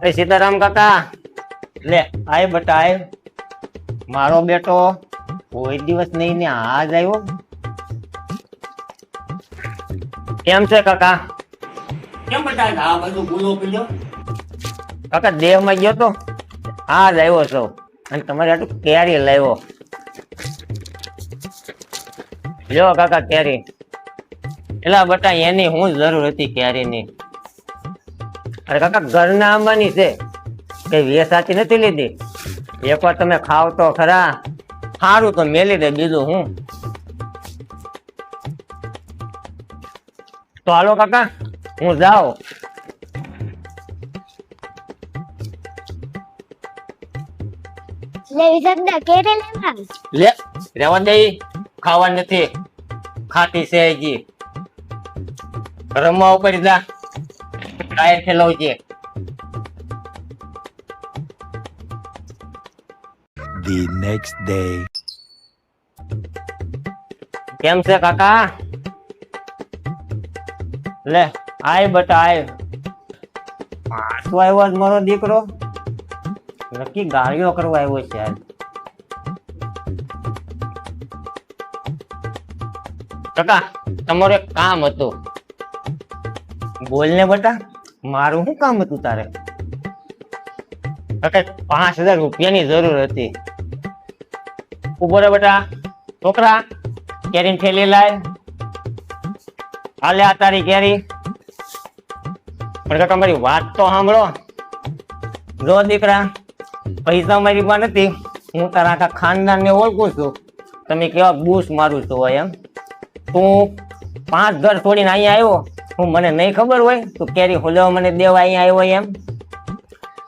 એ સીતારામ કાકા લે આય બટા આય મારો બેટો કોઈ દિવસ નહીં ને આજ આવ્યો કેમ છે કાકા કેમ બટા આ બધું ભૂલો પડ્યો કાકા દેહ માં ગયો તો આજ આવ્યો છો અને તમારે આટલું કેરી લાવ્યો લ્યો કાકા કેરી એલા બટા એની હું જરૂર હતી કેરીની અરે કાકા ઘરના આંબાની છે કઈ વેસાતી નથી લીધી એકવાર તમે ખાવ તો ખરા સારું તો મેલી દે બીજું હું તો હાલો કાકા હું જાઉં લે વિજયદા કેરે લેવા લે રેવા દે ખાવા નથી ખાટી છે હજી રમવા ઉપર જા ટાયર ખેલવજે The next day. કેમ છે કાકા લે આય બટા આય પાછો આવ્યો જ મારો દીકરો નક્કી ગાળીઓ કરવા આવ્યો છે આજ કાકા તમારું એક કામ હતું બોલ ને બટા મારું શું કામ હતું તારે કાકા 5000 રૂપિયાની જરૂર હતી ઉભો રે બેટા છોકરા કેરી થેલી લાય હાલે આ તારી કેરી પણ કાકા મારી વાત તો સાંભળો જો દીકરા પૈસા મારી પાસે નથી હું તારા આખા ખાનદાન ને ઓળખું છું તમે કેવા બૂસ મારું છો એમ તું 5 ઘર છોડીને અહીંયા આવ્યો હું મને નહીં ખબર હોય તું કેરી હોલેવા મને દેવા અહીંયા આવ્યો એમ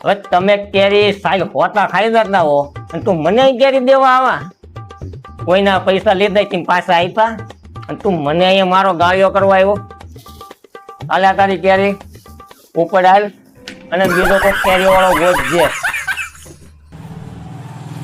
હવે તમે કેરી સાલ હોતા ખાઈ જતા હો અને તું મને કેરી દેવા આવા કોઈના પૈસા લીધા તેમ પાછા આપ્યા અને તું મને અહીંયા મારો ગાળિયો કરવા આવ્યો હાલે તારી કેરી ઉપર હાલ અને બીજો કોઈ કેરી વાળો ગોતજે